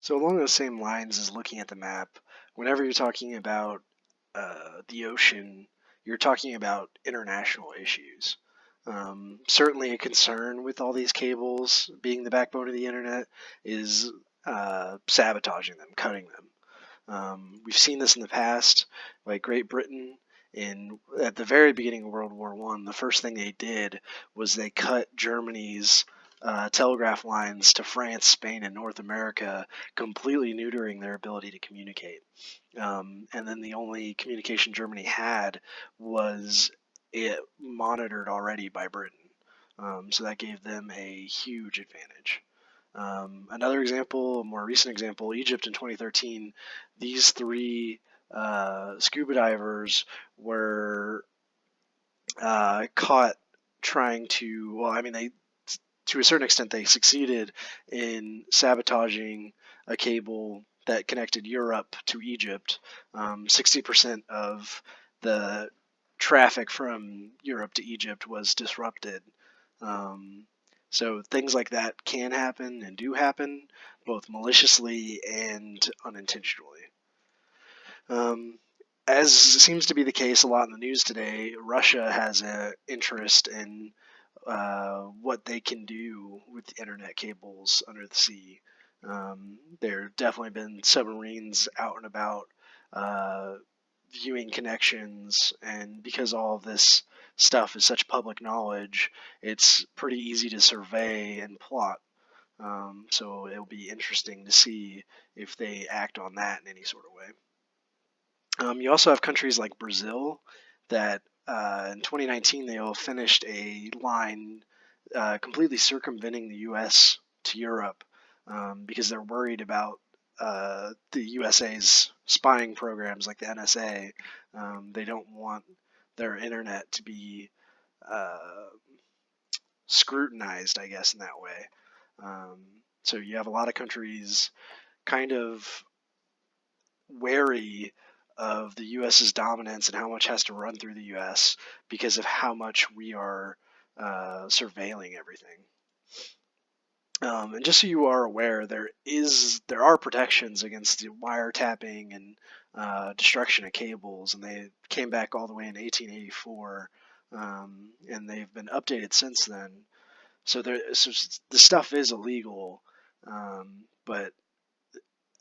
So along those same lines as looking at the map, whenever you're talking about the ocean, you're talking about international issues. Certainly, a concern with all these cables being the backbone of the internet is sabotaging them, cutting them. We've seen this in the past, like Great Britain. At the very beginning of World War One, the first thing they did was they cut Germany's telegraph lines to France, Spain, and North America, completely neutering their ability to communicate. And then the only communication Germany had was it monitored already by Britain. So that gave them a huge advantage. Another example, a more recent example, Egypt in 2013, these three scuba divers were caught trying to, well, I mean, to a certain extent, they succeeded in sabotaging a cable that connected Europe to Egypt. 60% of the traffic from Europe to Egypt was disrupted. Um, so things like that can happen and do happen, both maliciously and unintentionally. Um, as seems to be the case a lot in the news today, Russia has an interest in what they can do with the internet cables under the sea. There have definitely been submarines out and about viewing connections, and because all of this stuff is such public knowledge, it's pretty easy to survey and plot. So it'll be interesting to see if they act on that in any sort of way. You also have countries like Brazil that in 2019 they all finished a line completely circumventing the U.S. to Europe because they're worried about the USA's spying programs like the NSA. They don't want their internet to be uh, scrutinized, I guess, in that way. Um, so you have a lot of countries kind of wary of the US's dominance and how much has to run through the US because of how much we are surveilling everything. And just so you are aware, there are protections against the wiretapping and destruction of cables, and they came back all the way in 1884, and they've been updated since then. So the stuff is illegal, but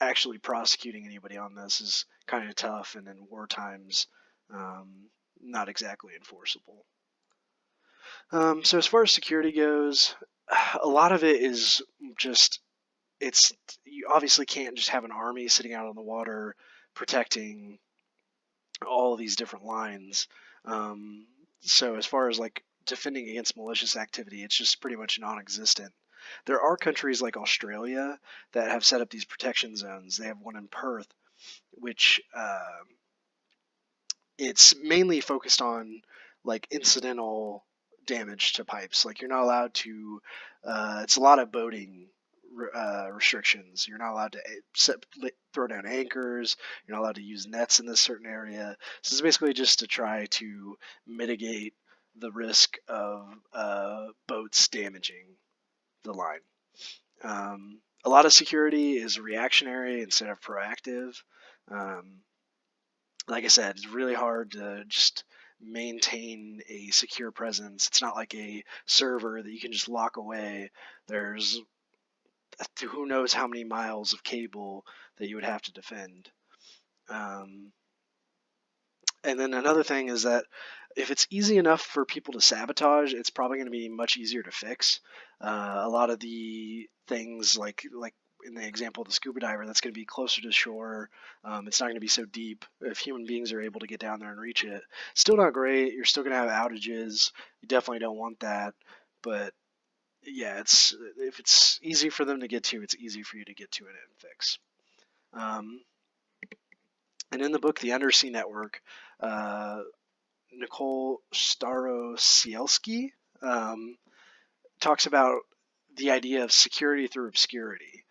actually prosecuting anybody on this is kind of tough, and in war times, um, not exactly enforceable. So as far as security goes, a lot of it is just it's you obviously can't just have an army sitting out on the water protecting all of these different lines. So as far as like defending against malicious activity, it's just pretty much non-existent. There are countries like Australia that have set up these protection zones. They have one in Perth, which it's mainly focused on like incidental damage to pipes. Like you're not allowed to. It's a lot of boating restrictions. You're not allowed to throw down anchors. You're not allowed to use nets in this certain area. So it's basically just to try to mitigate the risk of boats damaging the line. A lot of security is reactionary instead of proactive. Um, like I said, it's really hard to just maintain a secure presence. It's not like a server that you can just lock away. There's who knows how many miles of cable that you would have to defend. Um, and then another thing is that if it's easy enough for people to sabotage, it's probably going to be much easier to fix. A lot of the things like in the example of the scuba diver, that's going to be closer to shore. It's not going to be so deep. If human beings are able to get down there and reach it, still not great. You're still going to have outages. You definitely don't want that. But yeah, if it's easy for them to get to, it's easy for you to get to it and fix. Um, and in the book, The Undersea Network, uh, Nicole Starosielski um, talks about the idea of security through obscurity.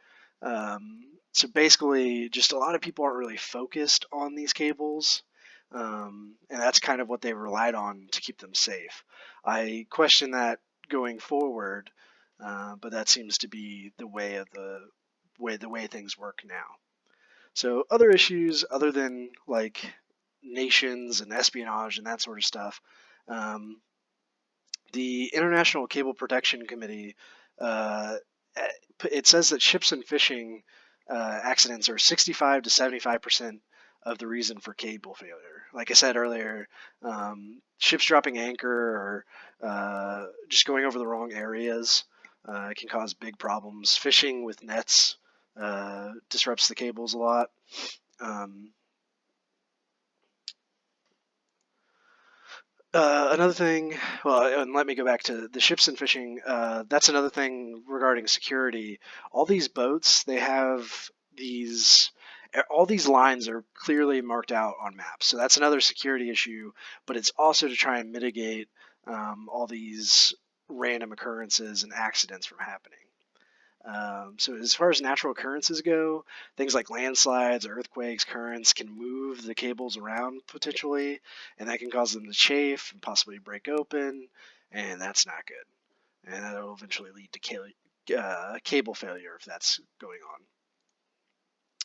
So basically, just a lot of people aren't really focused on these cables, and that's kind of what they relied on to keep them safe. I question that going forward, but that seems to be the way of the way things work now. So other issues other than like nations and espionage and that sort of stuff, the International Cable Protection Committee, it says that ships and fishing accidents are 65 to 75% of the reason for cable failure. Like I said earlier, ships dropping anchor or just going over the wrong areas can cause big problems. Fishing with nets disrupts the cables a lot. Another thing, well, and let me go back to the ships and fishing. That's another thing regarding security. All these boats, they have all these lines are clearly marked out on maps. So that's another security issue, but it's also to try and mitigate all these random occurrences and accidents from happening. So as far as natural occurrences go, things like landslides, earthquakes, currents can move the cables around potentially, and that can cause them to chafe and possibly break open, and that's not good. And that will eventually lead to cable failure if that's going on.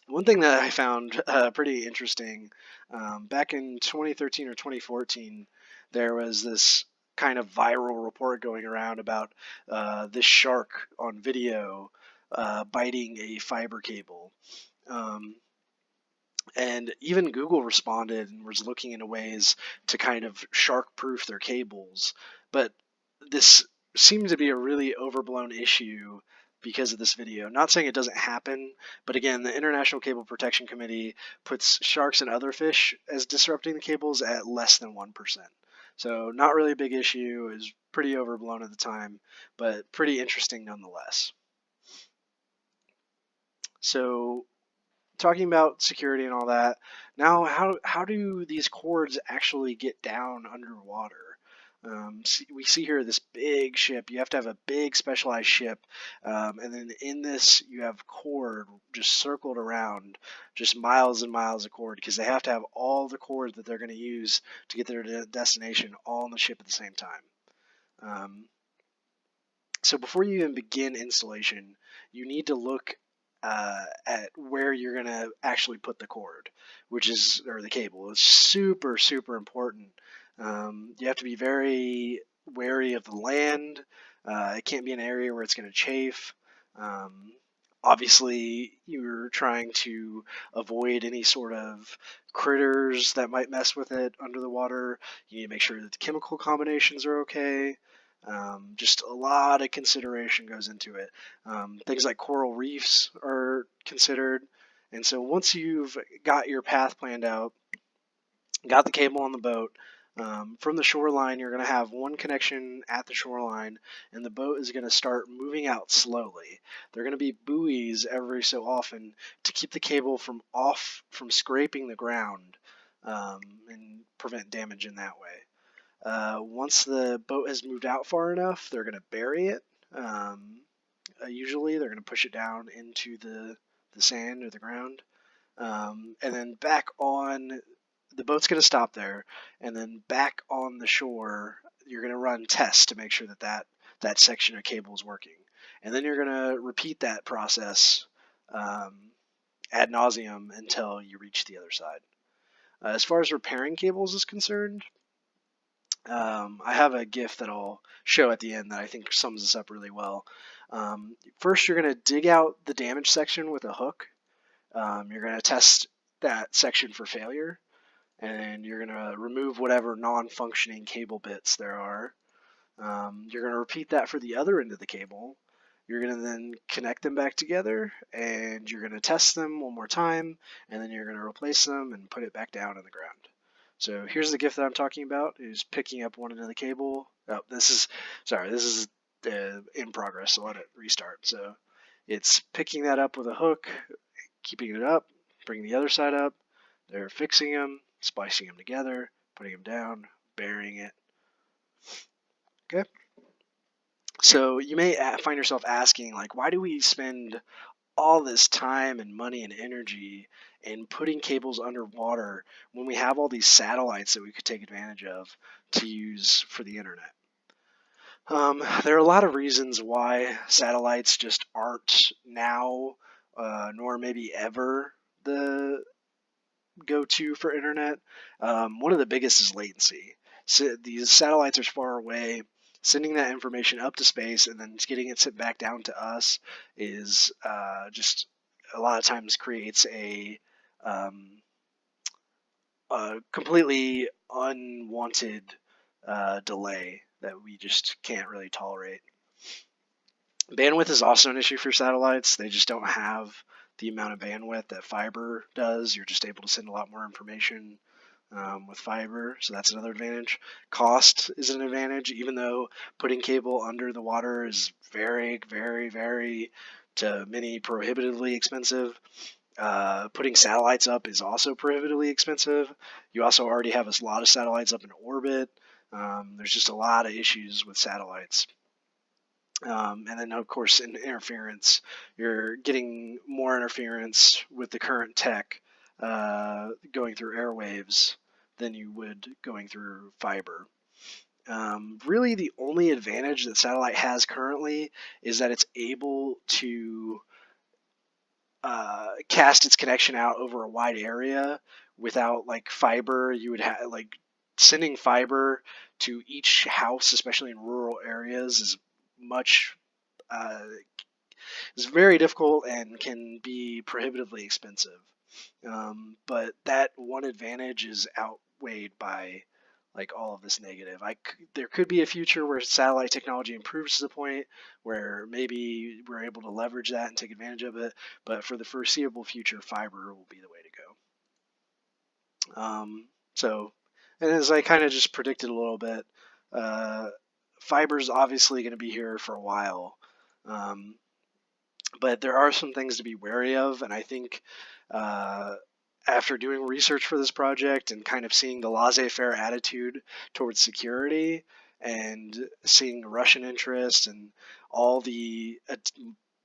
One thing that I found pretty interesting, back in 2013 or 2014, there was this kind of viral report going around about this shark on video biting a fiber cable. And even Google responded and was looking into ways to kind of shark-proof their cables. But this seemed to be a really overblown issue because of this video. Not saying it doesn't happen, but again, the International Cable Protection Committee puts sharks and other fish as disrupting the cables at less than 1%. So not really a big issue. It was pretty overblown at the time, but pretty interesting nonetheless. So talking about security and all that, now how do these cords actually get down underwater? We see here this big ship. You have to have a big specialized ship, and then in this you have cord just circled around, just miles and miles of cord, because they have to have all the cord that they're going to use to get their destination all on the ship at the same time. So before you even begin installation, you need to look at where you're going to actually put the cord, or the cable. It's super, super important. You have to be very wary of the land. It can't be an area where it's going to chafe. Obviously, you're trying to avoid any sort of critters that might mess with it under the water. You need to make sure that the chemical combinations are okay. Just a lot of consideration goes into it. Things like coral reefs are considered. And so once you've got your path planned out, got the cable on the boat, from the shoreline, you're going to have one connection at the shoreline, and the boat is going to start moving out slowly. There are going to be buoys every so often to keep the cable from scraping the ground and prevent damage in that way. Once the boat has moved out far enough, they're going to bury it. Usually, they're going to push it down into the sand or the ground, and then back on. The boat's going to stop there, and then back on the shore, you're going to run tests to make sure that section of cable is working. And then you're going to repeat that process ad nauseum until you reach the other side. As far as repairing cables is concerned, I have a GIF that I'll show at the end that I think sums this up really well. First, you're going to dig out the damaged section with a hook. You're going to test that section for failure. And you're going to remove whatever non-functioning cable bits there are. You're going to repeat that for the other end of the cable. You're going to then connect them back together, and you're going to test them one more time, and then you're going to replace them and put it back down in the ground. So here's the GIF that I'm talking about. Is picking up one end of the cable. Oh, this is in progress, so let it restart. So it's picking that up with a hook, keeping it up, bringing the other side up. They're fixing them, splicing them together, putting them down, burying it. Okay. So you may find yourself asking, like, why do we spend all this time and money and energy in putting cables underwater when we have all these satellites that we could take advantage of to use for the internet? There are a lot of reasons why satellites just aren't now nor maybe ever the go-to for internet. One of the biggest is latency. So these satellites are far away. Sending that information up to space and then getting it sent back down to us is just a lot of times creates um, a completely unwanted delay that we just can't really tolerate. Bandwidth is also an issue for satellites. They just don't have the amount of bandwidth that fiber does. You're just able to send a lot more information with fiber, so that's another advantage. Cost is an advantage, even though putting cable under the water is very, very, very, to many, prohibitively expensive. Putting satellites up is also prohibitively expensive. You also already have a lot of satellites up in orbit. There's just a lot of issues with satellites. And then, of course, in interference, you're getting more interference with the current tech going through airwaves than you would going through fiber. Really, the only advantage that satellite has currently is that it's able to cast its connection out over a wide area without like fiber. You would have like sending fiber to each house, especially in rural areas, is much is very difficult and can be prohibitively expensive. But that one advantage is outweighed by like all of this negative. There could be a future where satellite technology improves to the point where maybe we're able to leverage that and take advantage of it. But for the foreseeable future, fiber will be the way to go. So, and as I kind of just predicted a little bit, fiber's obviously going to be here for a while. But there are some things to be wary of, and I think after doing research for this project and kind of seeing the laissez-faire attitude towards security and seeing Russian interest and all the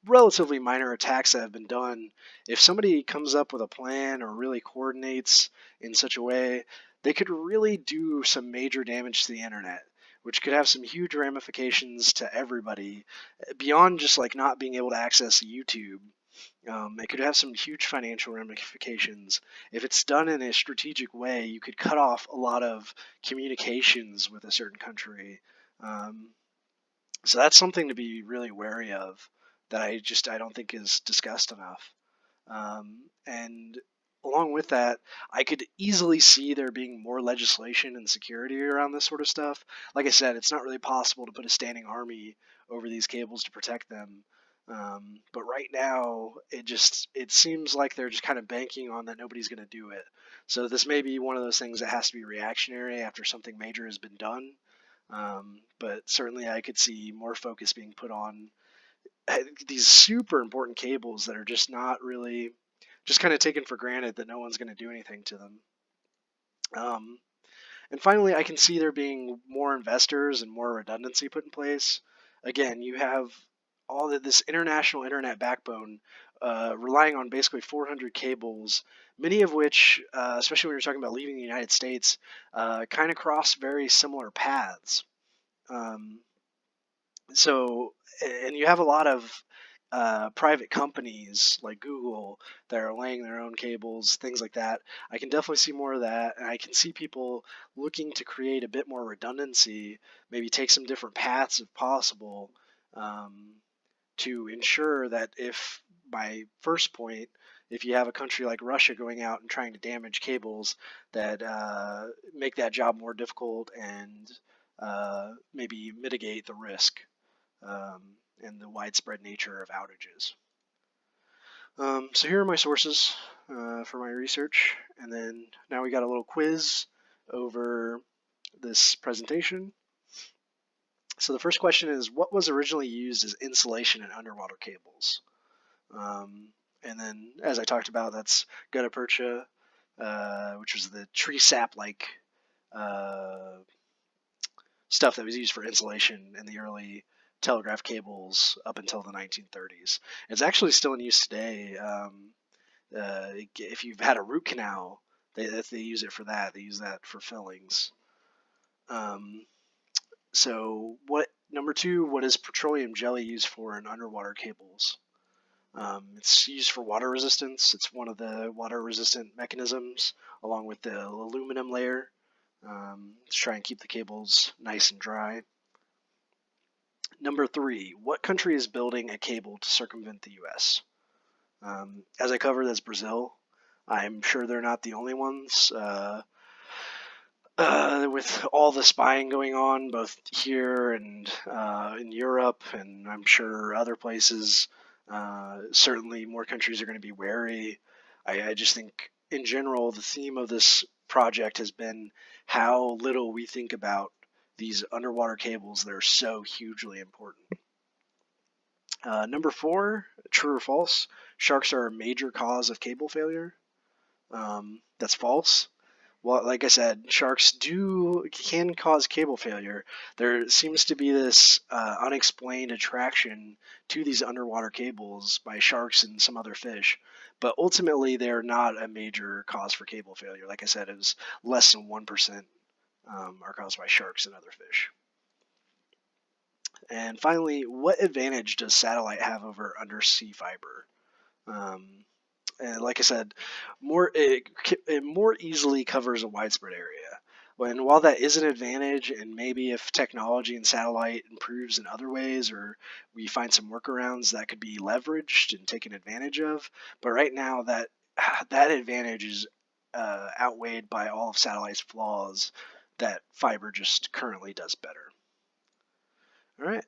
relatively minor attacks that have been done, if somebody comes up with a plan or really coordinates in such a way, they could really do some major damage to the internet, which could have some huge ramifications to everybody beyond just like not being able to access YouTube. It could have some huge financial ramifications. If it's done in a strategic way, you could cut off a lot of communications with a certain country. So that's something to be really wary of that I don't think is discussed enough. And along with that, I could easily see there being more legislation and security around this sort of stuff. Like I said, it's not really possible to put a standing army over these cables to protect them. But right now, it seems like they're just kind of banking on that nobody's going to do it. So this may be one of those things that has to be reactionary after something major has been done. But certainly, I could see more focus being put on these super important cables that are just not really, just kind of taken for granted that no one's going to do anything to them. And finally, I can see there being more investors and more redundancy put in place. Again, you have all of this international internet backbone relying on basically 400 cables, many of which, especially when you're talking about leaving the United States, kind of cross very similar paths. And you have a lot of private companies like Google that are laying their own cables, things like that. I can definitely see more of that, and I can see people looking to create a bit more redundancy, maybe take some different paths if possible, to ensure that if, my first point, if you have a country like Russia going out and trying to damage cables, that make that job more difficult and maybe mitigate the risk and the widespread nature of outages. So here are my sources for my research, and then now we got a little quiz over this presentation. So the first question is, what was originally used as insulation in underwater cables? And then, as I talked about, that's gutta percha, which was the tree sap-like stuff that was used for insulation in the early telegraph cables up until the 1930s. It's actually still in use today. If you've had a root canal, they use it for that. They use that for fillings. So number two, what is petroleum jelly used for in underwater cables? It's used for water resistance. It's one of the water resistant mechanisms, along with the aluminum layer, to try and keep the cables nice and dry. Number 3, what country is building a cable to circumvent the US? As I covered, that's Brazil. I'm sure they're not the only ones. With all the spying going on, both here and in Europe, and I'm sure other places, certainly more countries are going to be wary. I just think, in general, the theme of this project has been how little we think about these underwater cables that are so hugely important. Number 4, true or false? Sharks are a major cause of cable failure. That's false. Well, like I said, sharks can cause cable failure. There seems to be this unexplained attraction to these underwater cables by sharks and some other fish, but ultimately they're not a major cause for cable failure. Like I said, it was less than 1% are caused by sharks and other fish. And finally, what advantage does satellite have over undersea fiber? And like I said, it more easily covers a widespread area. And while that is an advantage, and maybe if technology and satellite improves in other ways, or we find some workarounds, that could be leveraged and taken advantage of. But right now, that advantage is outweighed by all of satellite's flaws that fiber just currently does better. All right.